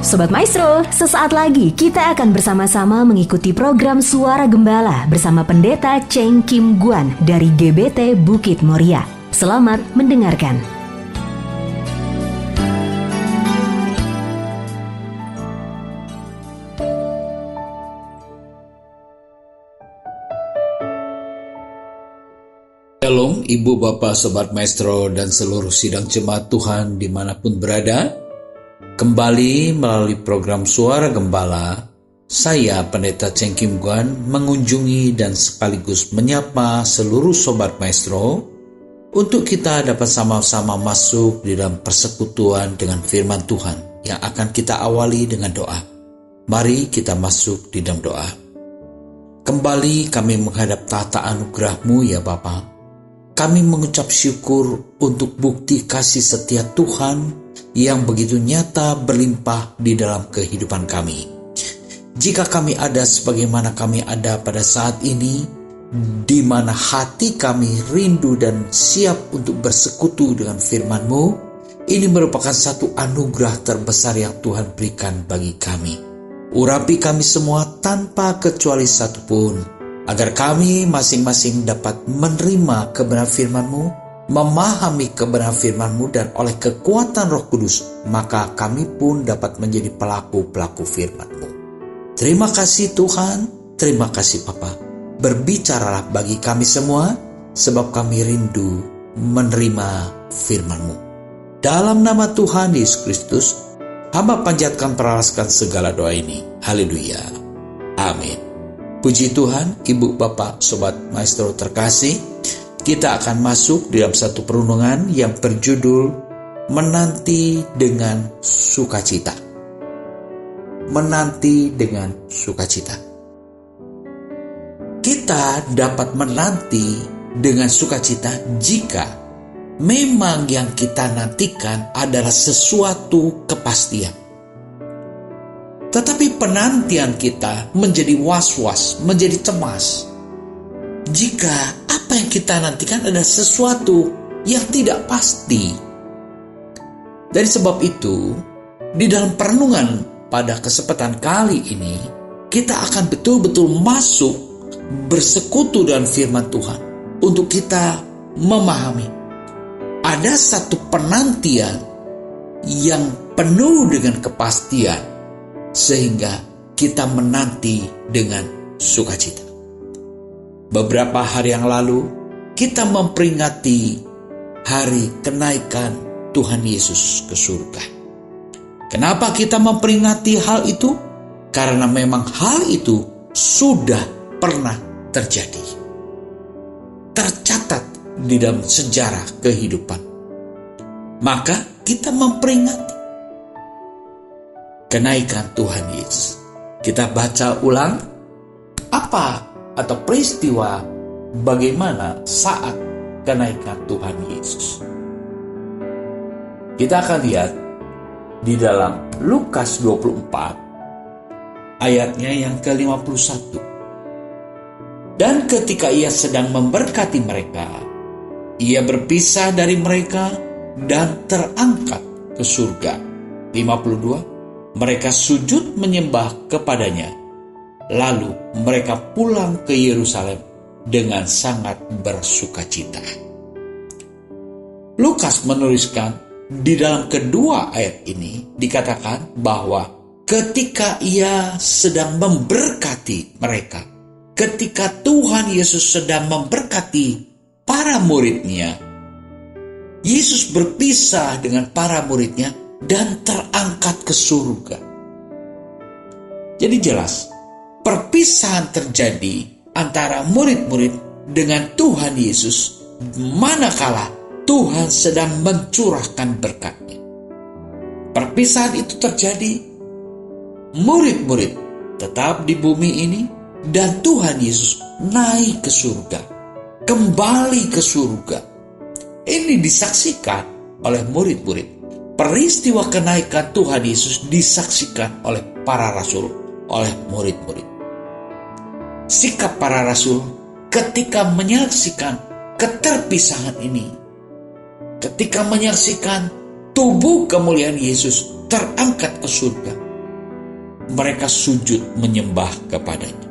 Sobat Maestro, sesaat lagi kita akan bersama-sama mengikuti program Suara Gembala bersama Pendeta Cheng Kim Guan dari GBT Bukit Moria. Selamat mendengarkan. Shalom, Ibu, Bapak, Sobat Maestro, dan seluruh sidang jemaat Tuhan dimanapun berada. Kembali melalui program Suara Gembala, saya Pendeta Cheng Kim Guan mengunjungi dan sekaligus menyapa seluruh Sobat Maestro untuk kita dapat sama-sama masuk di dalam persekutuan dengan firman Tuhan yang akan kita awali dengan doa. Mari kita masuk di dalam doa. Kembali kami menghadap tahta anugerah-Mu ya Bapa. Kami mengucap syukur untuk bukti kasih setia Tuhan yang begitu nyata berlimpah di dalam kehidupan kami. Jika kami ada sebagaimana kami ada pada saat ini, di mana hati kami rindu dan siap untuk bersekutu dengan firman-Mu, ini merupakan satu anugerah terbesar yang Tuhan berikan bagi kami. Urapi kami semua tanpa kecuali satupun, agar kami masing-masing dapat menerima kebenaran firman-Mu, memahami kebenaran firman-Mu, dan oleh kekuatan Roh Kudus, maka kami pun dapat menjadi pelaku-pelaku firman-Mu. Terima kasih Tuhan, terima kasih Bapa. Berbicaralah bagi kami semua, sebab kami rindu menerima firman-Mu. Dalam nama Tuhan Yesus Kristus, hamba panjatkan perahlaskan segala doa ini. Haleluya. Amin. Puji Tuhan, Ibu, Bapak, Sobat Maestro terkasih, kita akan masuk dalam satu perundungan yang berjudul Menanti dengan Sukacita. Menanti dengan sukacita. Kita dapat menanti dengan sukacita jika memang yang kita nantikan adalah sesuatu kepastian. Tetapi penantian kita menjadi was-was, menjadi cemas jika apa yang kita nantikan adalah sesuatu yang tidak pasti. Dari sebab itu, di dalam perenungan pada kesempatan kali ini, kita akan betul-betul masuk bersekutu dengan firman Tuhan untuk kita memahami ada satu penantian yang penuh dengan kepastian, sehingga kita menanti dengan sukacita. Beberapa hari yang lalu, kita memperingati hari kenaikan Tuhan Yesus ke surga. Kenapa kita memperingati hal itu? Karena memang hal itu sudah pernah terjadi. Tercatat di dalam sejarah kehidupan. Maka kita memperingati kenaikan Tuhan Yesus. Kita baca ulang apa atau peristiwa bagaimana saat kenaikan Tuhan Yesus. Kita akan lihat di dalam Lukas 24 ayatnya yang ke-51. Dan ketika ia sedang memberkati mereka, ia berpisah dari mereka dan terangkat ke surga. 52. Mereka sujud menyembah kepadanya. Lalu mereka pulang ke Yerusalem dengan sangat bersukacita. Lukas menuliskan di dalam kedua ayat ini dikatakan bahwa ketika ia sedang memberkati mereka, ketika Tuhan Yesus sedang memberkati para muridnya, Yesus berpisah dengan para muridnya dan terangkat ke surga. Jadi jelas, perpisahan terjadi antara murid-murid dengan Tuhan Yesus manakala Tuhan sedang mencurahkan berkat-Nya. Perpisahan itu terjadi, murid-murid tetap di bumi ini, dan Tuhan Yesus naik ke surga, kembali ke surga. Ini disaksikan oleh murid-murid. Peristiwa kenaikan Tuhan Yesus disaksikan oleh para rasul, oleh murid-murid. Sikap para rasul ketika menyaksikan keterpisahan ini, ketika menyaksikan tubuh kemuliaan Yesus terangkat ke surga, mereka sujud menyembah kepadanya.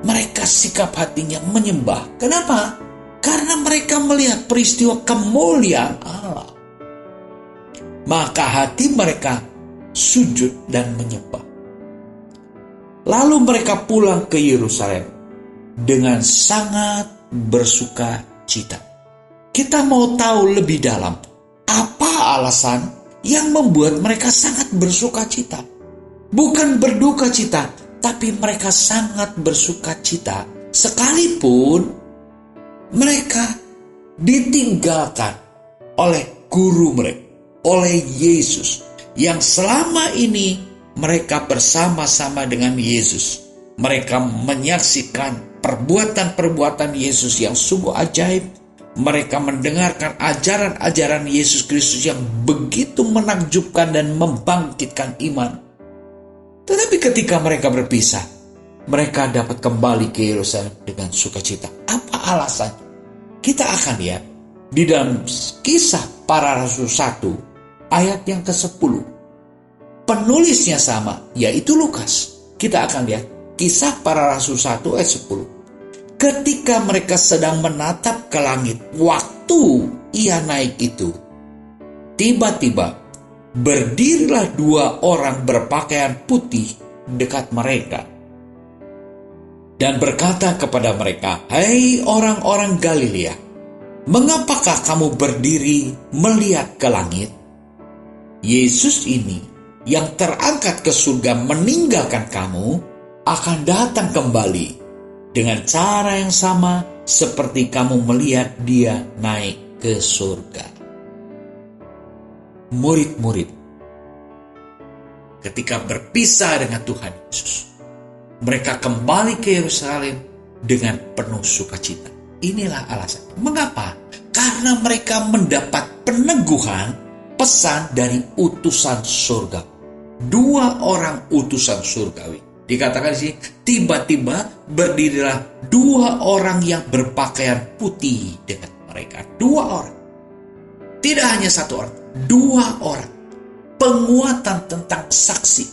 Mereka sikap hatinya menyembah. Kenapa? Karena mereka melihat peristiwa kemuliaan Allah. Maka hati mereka sujud dan menyembah. Lalu mereka pulang ke Yerusalem dengan sangat bersuka cita. Kita mau tahu lebih dalam, apa alasan yang membuat mereka sangat bersuka cita? Bukan berduka cita, tapi mereka sangat bersuka cita sekalipun mereka ditinggalkan oleh guru mereka, oleh Yesus, yang selama ini mereka bersama-sama dengan Yesus. Mereka menyaksikan perbuatan-perbuatan Yesus yang sungguh ajaib. Mereka mendengarkan ajaran-ajaran Yesus Kristus yang begitu menakjubkan dan membangkitkan iman. Tetapi ketika mereka berpisah, mereka dapat kembali ke Yerusalem dengan sukacita. Apa alasannya? Kita akan lihat di dalam Kisah Para Rasul 1 ayat yang ke-10. Penulisnya sama, yaitu Lukas. Kita akan lihat Kisah Para Rasul 1 ayat 10. Ketika mereka sedang menatap ke langit, waktu ia naik itu, tiba-tiba berdirilah 2 orang berpakaian putih dekat mereka dan berkata kepada mereka, "Hai orang-orang Galilea, mengapakah kamu berdiri melihat ke langit? Yesus ini yang terangkat ke surga meninggalkan kamu akan datang kembali dengan cara yang sama seperti kamu melihat dia naik ke surga." Murid-murid ketika berpisah dengan Tuhan Yesus, mereka kembali ke Yerusalem dengan penuh sukacita. Inilah alasannya. Mengapa? Karena mereka mendapat peneguhan pesan dari utusan surga. 2 orang utusan surgawi. Dikatakan di sini, tiba-tiba berdirilah 2 orang yang berpakaian putih dekat mereka. 2 orang. Tidak hanya 1 orang, 2 orang. Penguatan tentang saksi.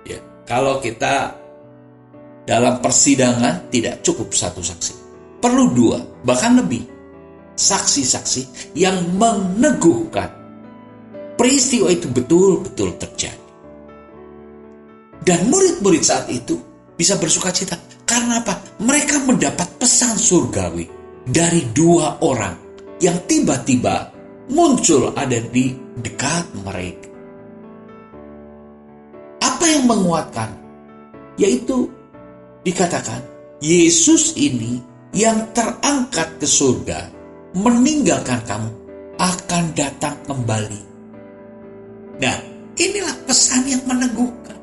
Ya, kalau kita dalam persidangan tidak cukup 1 saksi. Perlu 2, bahkan lebih. Saksi-saksi yang meneguhkan peristiwa itu betul-betul terjadi. Dan murid-murid saat itu bisa bersuka cita. Karena apa? Mereka mendapat pesan surgawi dari 2 orang yang tiba-tiba muncul ada di dekat mereka. Apa yang menguatkan? Yaitu dikatakan, Yesus ini yang terangkat ke surga, meninggalkan kamu, akan datang kembali. Nah, inilah pesan yang meneguhkan,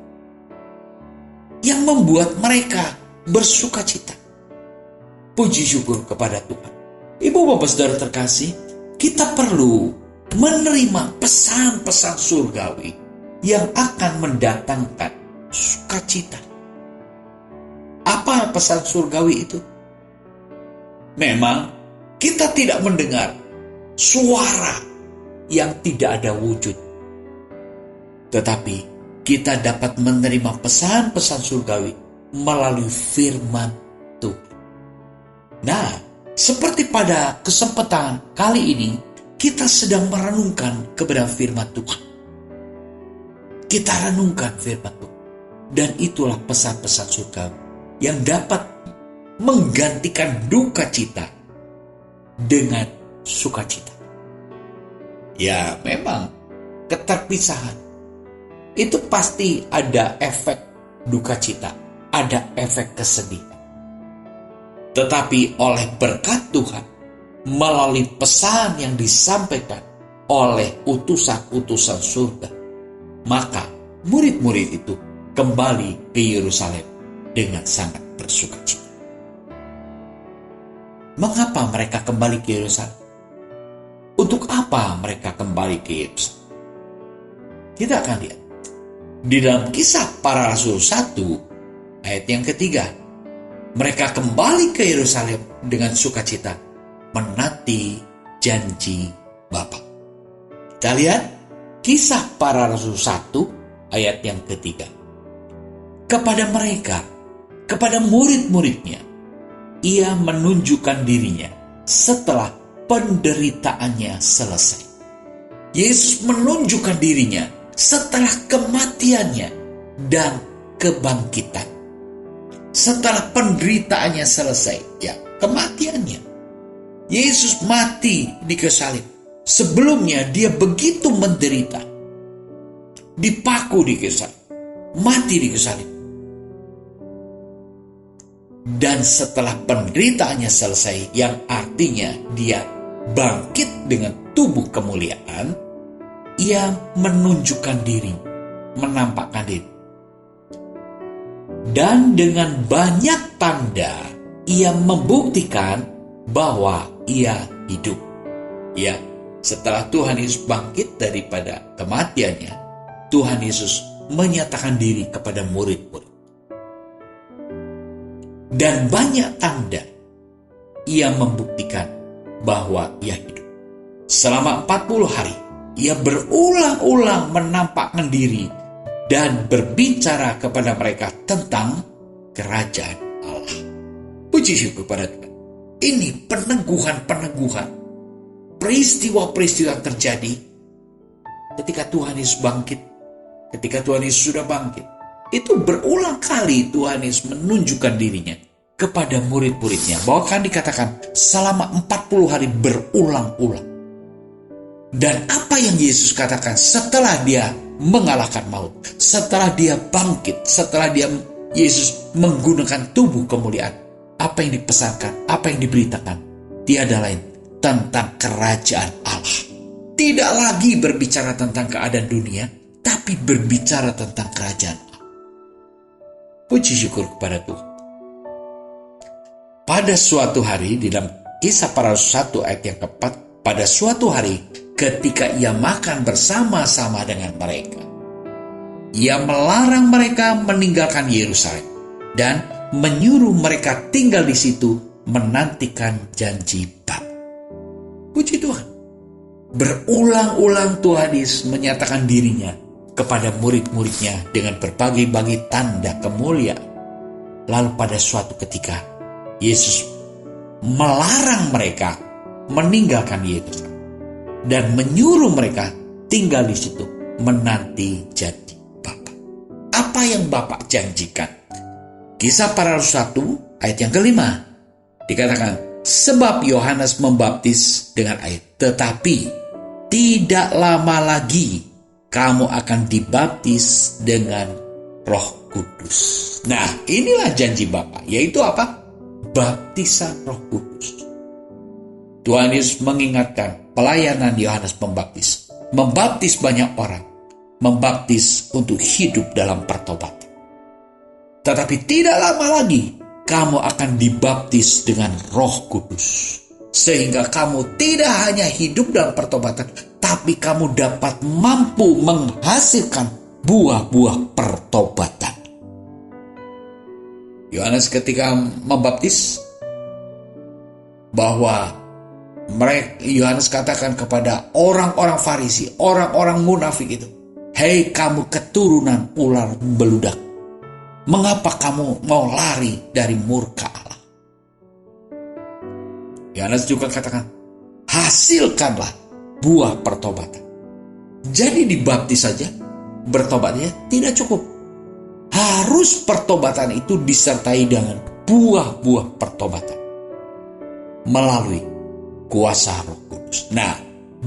yang membuat mereka bersuka cita. Puji syukur kepada Tuhan. Ibu bapak saudara terkasih, kita perlu menerima pesan-pesan surgawi yang akan mendatangkan sukacita. Apa pesan surgawi itu? Memang kita tidak mendengar suara yang tidak ada wujud, tetapi kita dapat menerima pesan-pesan surgawi melalui firman Tuhan. Nah, seperti pada kesempatan kali ini, kita sedang merenungkan kepada firman Tuhan. Kita renungkan firman Tuhan. Dan itulah pesan-pesan surgawi yang dapat menggantikan duka cita dengan sukacita. Ya, memang keterpisahan itu pasti ada efek duka cita, ada efek kesedihan. Tetapi oleh berkat Tuhan, melalui pesan yang disampaikan oleh utusan-utusan surga, maka murid-murid itu kembali ke Yerusalem dengan sangat bersukacita. Mengapa mereka kembali ke Yerusalem? Untuk apa mereka kembali ke Yerusalem? Kita akan lihat di dalam Kisah Para Rasul 1 ayat yang ketiga. Mereka kembali ke Yerusalem dengan sukacita menanti janji Bapa. Kita lihat Kisah Para Rasul 1 ayat yang ketiga. Kepada mereka, kepada murid-muridnya, ia menunjukkan dirinya setelah penderitaannya selesai. Yesus menunjukkan dirinya setelah kematiannya dan kebangkitan. Setelah penderitaannya selesai, ya, kematiannya. Yesus mati di kayu salib. Sebelumnya dia begitu menderita. Dipaku di kayu salib. Mati di kayu salib. Dan setelah penderitaannya selesai, yang artinya dia bangkit dengan tubuh kemuliaan, ia menunjukkan diri, menampakkan diri. Dan dengan banyak tanda, ia membuktikan bahwa ia hidup. Ya, setelah Tuhan Yesus bangkit daripada kematiannya, Tuhan Yesus menyatakan diri kepada murid-murid. Dan banyak tanda, ia membuktikan bahwa ia hidup. Selama 40 hari, ia berulang-ulang menampakkan diri dan berbicara kepada mereka tentang kerajaan Allah. Puji syukur kepada Tuhan. Ini peneguhan-peneguhan, peristiwa-peristiwa yang terjadi ketika Tuhan Yesus bangkit. Ketika Tuhan Yesus sudah bangkit, itu berulang kali Tuhan Yesus menunjukkan dirinya kepada murid-muridnya. Bahkan dikatakan selama 40 hari berulang-ulang. Dan apa yang Yesus katakan setelah dia mengalahkan maut, setelah dia bangkit, setelah Yesus menggunakan tubuh kemuliaan, apa yang dipesankan, apa yang diberitakan, tiada lain tentang kerajaan Allah. Tidak lagi berbicara tentang keadaan dunia, tapi berbicara tentang kerajaan Allah. Puji syukur kepada Tuhan. Pada suatu hari, di dalam Kisah Para Rasul 1 ayat yang keempat, pada suatu hari ketika ia makan bersama-sama dengan mereka, ia melarang mereka meninggalkan Yerusalem dan menyuruh mereka tinggal di situ menantikan janji Bapa. Puji Tuhan. Berulang-ulang Tuhan Yesus menyatakan dirinya kepada murid-muridnya dengan berbagai-bagai tanda kemuliaan. Lalu pada suatu ketika, Yesus melarang mereka meninggalkan Yerusalem dan menyuruh mereka tinggal di situ menanti janji Bapa. Apa yang Bapa janjikan? Kisah Para Rasul 1 ayat yang kelima dikatakan, sebab Yohanes membaptis dengan air, tetapi tidak lama lagi kamu akan dibaptis dengan Roh Kudus. Nah, inilah janji Bapa, yaitu apa? Baptisan Roh Kudus. Tuhan Yesus mengingatkan pelayanan Yohanes Pembaptis. Membaptis banyak orang. Membaptis untuk hidup dalam pertobatan. Tetapi tidak lama lagi kamu akan dibaptis dengan Roh Kudus. Sehingga kamu tidak hanya hidup dalam pertobatan, tapi kamu dapat mampu menghasilkan buah-buah pertobatan. Yohanes ketika membaptis, bahwa Yohanes katakan kepada orang-orang Farisi, orang-orang munafik itu, hei kamu keturunan ular beludak, mengapa kamu mau lari dari murka Allah? Yohanes juga katakan, hasilkanlah buah pertobatan. Jadi dibaptis saja, bertobatnya tidak cukup. Harus pertobatan itu disertai dengan buah-buah pertobatan melalui kuasa Roh Kudus. Nah,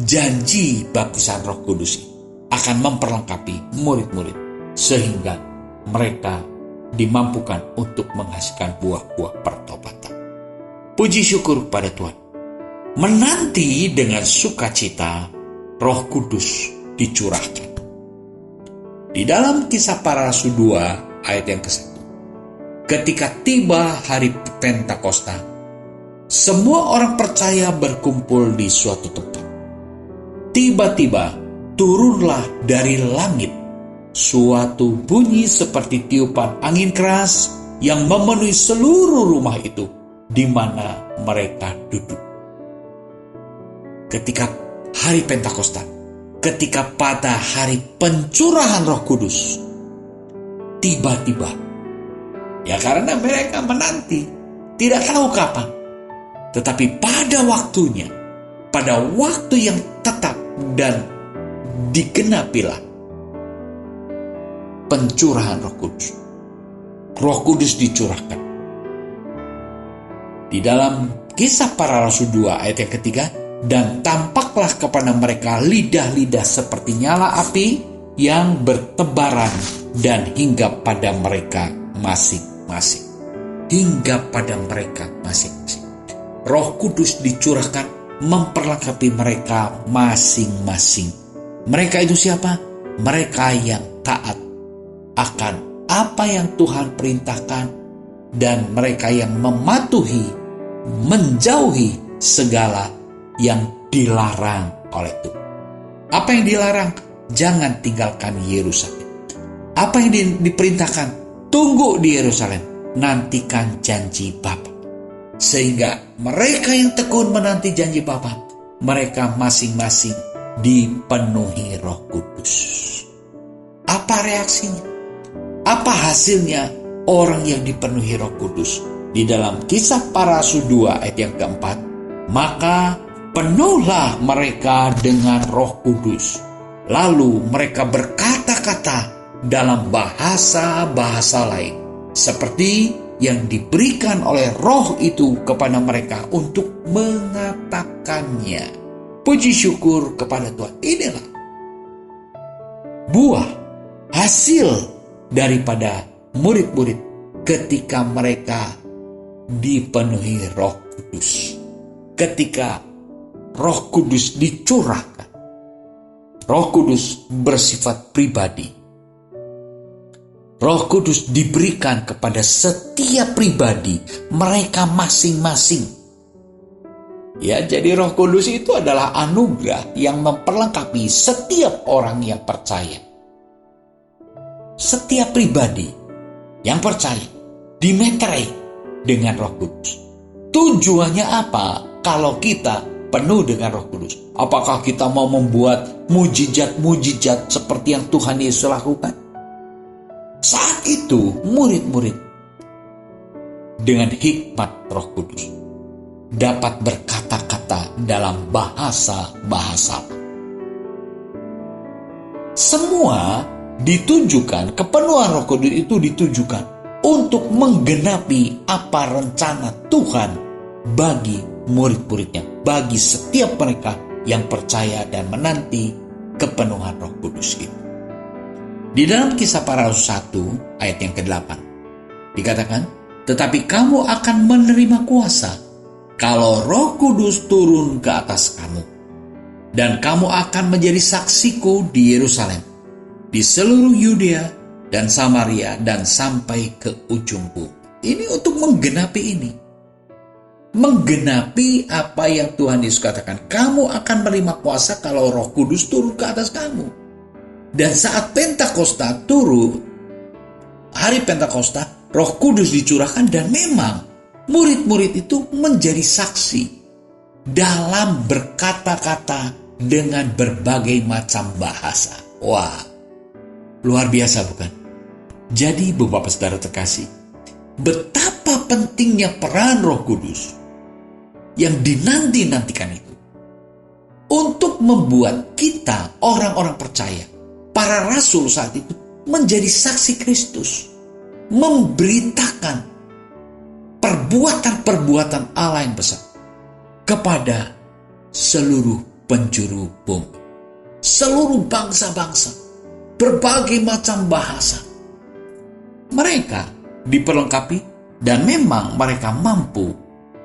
janji baptisan Roh Kudus akan memperlengkapi murid-murid sehingga mereka dimampukan untuk menghasilkan buah-buah pertobatan. Puji syukur kepada Tuhan. Menanti dengan sukacita Roh Kudus dicurahkan. Di dalam Kisah Para Rasul 2 ayat yang ke-1. Ketika tiba hari Pentakosta, semua orang percaya berkumpul di suatu tempat. Tiba-tiba turunlah dari langit suatu bunyi seperti tiupan angin keras yang memenuhi seluruh rumah itu di mana mereka duduk. Ketika hari Pentakosta, ketika pada hari pencurahan Roh Kudus tiba-tiba, ya karena mereka menanti, tidak tahu kapan, tetapi pada waktunya, pada waktu yang tetap dan digenapilah pencurahan Roh Kudus. Roh Kudus dicurahkan. Di dalam Kisah Para Rasul 2 ayat yang ketiga, dan tampaklah kepada mereka lidah-lidah seperti nyala api yang bertebaran dan hingga pada mereka masing-masing. Hingga pada mereka masing-masing. Roh Kudus dicurahkan memperlengkapi mereka masing-masing. Mereka itu siapa? Mereka yang taat akan apa yang Tuhan perintahkan, dan mereka yang mematuhi, menjauhi segala yang dilarang oleh Tuhan. Apa yang dilarang? Jangan tinggalkan Yerusalem. Apa yang diperintahkan? Tunggu di Yerusalem, nantikan janji Bapa. Sehingga mereka yang tekun menanti janji Bapa, mereka masing-masing dipenuhi Roh Kudus. Apa reaksinya? Apa hasilnya orang yang dipenuhi Roh Kudus? Di dalam Kisah Para Rasul 2 ayat yang keempat, maka penuhlah mereka dengan Roh Kudus. Lalu mereka berkata-kata dalam bahasa-bahasa lain, seperti yang diberikan oleh Roh itu kepada mereka untuk mengatakannya. Puji syukur kepada Tuhan. Inilah buah hasil daripada murid-murid ketika mereka dipenuhi Roh Kudus. Ketika Roh Kudus dicurahkan. Roh Kudus bersifat pribadi. Roh Kudus diberikan kepada setiap pribadi, mereka masing-masing. Ya, jadi Roh Kudus itu adalah anugerah yang memperlengkapi setiap orang yang percaya. Setiap pribadi yang percaya dimeterai dengan Roh Kudus. Tujuannya apa kalau kita penuh dengan Roh Kudus? Apakah kita mau membuat mujizat-mujizat seperti yang Tuhan Yesus lakukan? Saat itu murid-murid dengan hikmat Roh Kudus dapat berkata-kata dalam bahasa-bahasa. Semua ditujukan, kepenuhan Roh Kudus itu ditujukan untuk menggenapi apa rencana Tuhan bagi murid-muridnya, bagi setiap mereka yang percaya dan menanti kepenuhan Roh Kudus itu. Di dalam Kisah Para Rasul 1 ayat yang ke-8 dikatakan, tetapi kamu akan menerima kuasa kalau Roh Kudus turun ke atas kamu, dan kamu akan menjadi saksiku di Yerusalem, di seluruh Yudea dan Samaria, dan sampai ke ujung bumi. Ini untuk menggenapi ini. Menggenapi apa yang Tuhan Yesus katakan. Kamu akan menerima kuasa kalau Roh Kudus turun ke atas kamu. Dan saat Pentakosta turun, hari Pentakosta, Roh Kudus dicurahkan, dan memang murid-murid itu menjadi saksi dalam berkata-kata dengan berbagai macam bahasa. Wah, luar biasa bukan? Jadi Bapak Saudara terkasih, betapa pentingnya peran Roh Kudus yang dinanti-nantikan itu untuk membuat kita orang-orang percaya, para rasul saat itu menjadi saksi Kristus, memberitakan perbuatan-perbuatan Allah yang besar kepada seluruh penjuru bumi, seluruh bangsa-bangsa, berbagai macam bahasa. Mereka diperlengkapi dan memang mereka mampu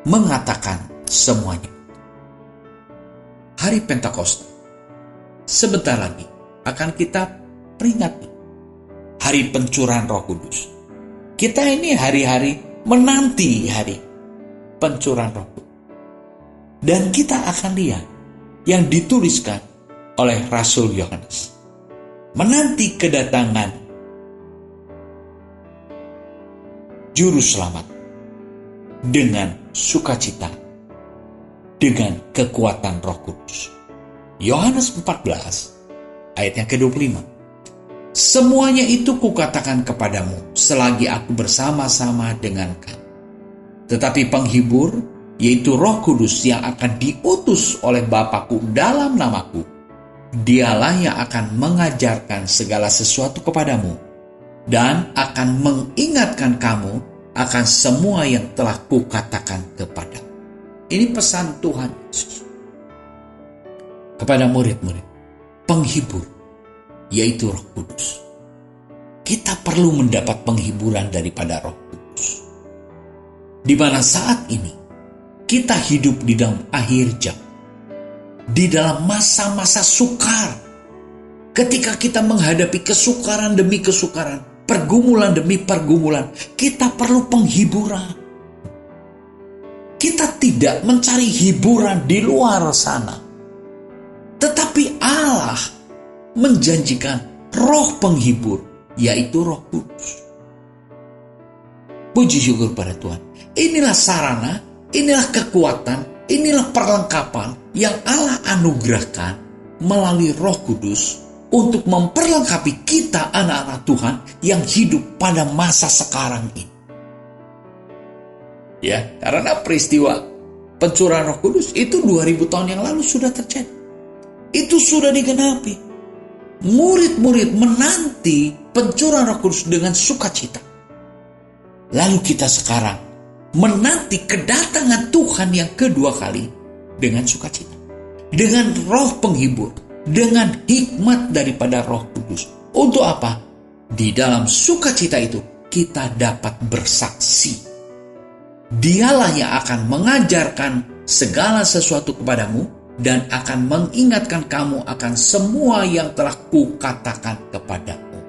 mengatakan semuanya. Hari Pentakosta sebentar lagi akan kita peringati, hari pencurahan Roh Kudus. Kita ini hari-hari menanti hari pencurahan Roh Kudus. Dan kita akan lihat yang dituliskan oleh Rasul Yohanes. Menanti kedatangan Juru Selamat dengan sukacita, dengan kekuatan Roh Kudus. Yohanes 14 ayat yang ke-25. Semuanya itu kukatakan kepadamu selagi aku bersama-sama dengan kamu. Tetapi penghibur, yaitu Roh Kudus yang akan diutus oleh Bapa-Ku dalam namaku, dialah yang akan mengajarkan segala sesuatu kepadamu dan akan mengingatkan kamu akan semua yang telah kukatakan kepadamu. Ini pesan Tuhan Yesus kepada murid-murid. Penghibur, yaitu Roh Kudus. Kita perlu mendapat penghiburan daripada Roh Kudus. Di mana saat ini kita hidup di dalam akhir zaman, di dalam masa-masa sukar. Ketika kita menghadapi kesukaran demi kesukaran, pergumulan demi pergumulan, kita perlu penghiburan. Kita tidak mencari hiburan di luar sana, tetapi Allah menjanjikan Roh penghibur, yaitu Roh Kudus. Puji syukur pada Tuhan. Inilah sarana, inilah kekuatan, inilah perlengkapan yang Allah anugerahkan melalui Roh Kudus untuk memperlengkapi kita anak-anak Tuhan yang hidup pada masa sekarang ini. Ya, karena peristiwa pencurahan Roh Kudus itu 2000 tahun yang lalu sudah terjadi. Itu sudah digenapi. Murid-murid menanti pencurahan Roh Kudus dengan sukacita. Lalu kita sekarang menanti kedatangan Tuhan yang kedua kali dengan sukacita. Dengan Roh penghibur, dengan hikmat daripada Roh Kudus. Untuk apa? Di dalam sukacita itu kita dapat bersaksi. Dialah yang akan mengajarkan segala sesuatu kepadamu dan akan mengingatkan kamu akan semua yang telah kukatakan kepadamu.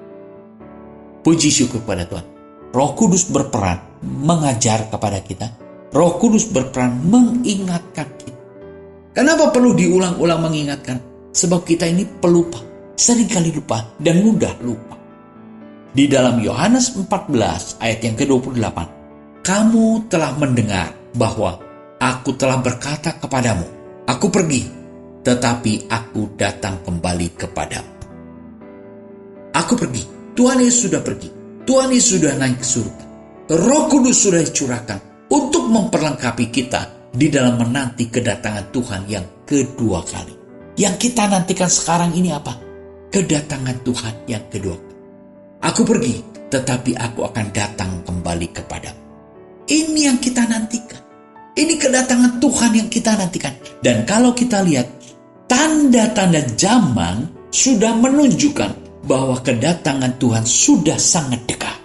Puji syukur pada Tuhan. Roh Kudus berperan mengajar kepada kita. Roh Kudus berperan mengingatkan kita. Kenapa perlu diulang-ulang mengingatkan? Sebab kita ini pelupa, seringkali lupa dan mudah lupa. Di dalam Yohanes 14 ayat yang ke-28, kamu telah mendengar bahwa aku telah berkata kepadamu, aku pergi, tetapi aku datang kembali kepadamu. Aku pergi, Tuhan Yesus sudah pergi, Tuhan Yesus sudah naik ke surga. Roh Kudus sudah dicurahkan untuk memperlengkapi kita di dalam menanti kedatangan Tuhan yang kedua kali. Yang kita nantikan sekarang ini apa? Kedatangan Tuhan yang kedua kali. Aku pergi, tetapi aku akan datang kembali kepadamu. Ini yang kita nantikan. Ini kedatangan Tuhan yang kita nantikan. Dan kalau kita lihat, tanda-tanda zaman sudah menunjukkan bahwa kedatangan Tuhan sudah sangat dekat.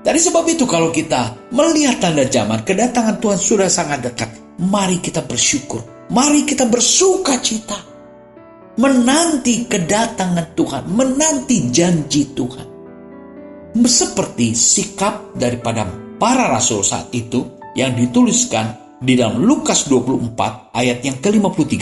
Dari sebab itu kalau kita melihat tanda zaman, kedatangan Tuhan sudah sangat dekat. Mari kita bersyukur. Mari kita bersukacita. Menanti kedatangan Tuhan. Menanti janji Tuhan. Seperti sikap daripada para rasul saat itu yang dituliskan di dalam Lukas 24 ayat yang ke-53.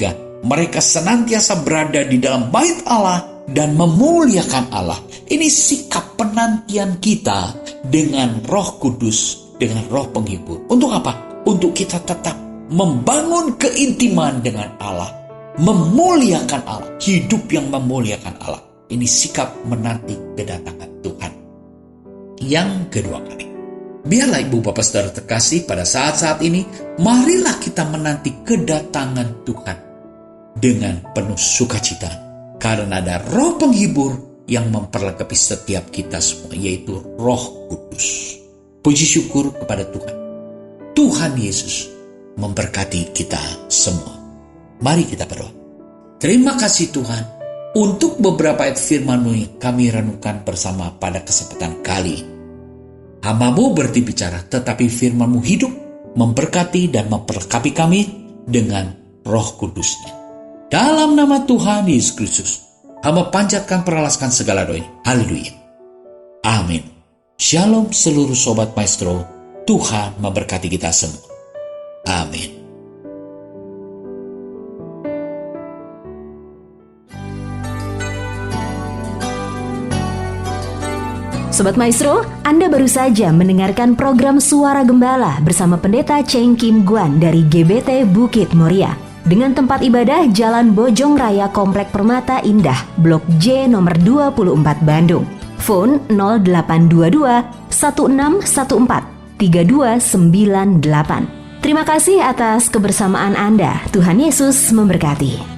Mereka senantiasa berada di dalam bait Allah dan memuliakan Allah. Ini sikap penantian kita dengan Roh Kudus, dengan Roh penghibur. Untuk apa? Untuk kita tetap membangun keintiman dengan Allah, memuliakan Allah, hidup yang memuliakan Allah. Ini sikap menanti kedatangan Tuhan yang kedua kali. Biarlah ibu bapak saudara terkasih, pada saat-saat ini marilah kita menanti kedatangan Tuhan dengan penuh sukacita, karena ada Roh penghibur yang memperlengkapi setiap kita semua, yaitu Roh Kudus. Puji syukur kepada Tuhan. Tuhan Yesus memberkati kita semua. Mari kita berdoa. Terima kasih Tuhan untuk beberapa ayat firman-Mu yang kami renungkan bersama pada kesempatan kali ini. Hamba-Mu berbicara, tetapi firman-Mu hidup, memberkati dan memperlengkapi kami dengan Roh Kudus-Nya. Dalam nama Tuhan Yesus Kristus, hamba panjatkan peralaskan segala doa ini. Haleluya. Amin. Shalom seluruh sobat maestro. Tuhan memberkati kita semua. Amin. Sobat Maestro, Anda baru saja mendengarkan program Suara Gembala bersama Pendeta Cheng Kim Guan dari GBT Bukit Moria. dengan tempat ibadah Jalan Bojong Raya Komplek Permata Indah, Blok J nomor 24 Bandung. Phone 0822 1614 3298. Terima kasih atas kebersamaan Anda. Tuhan Yesus memberkati.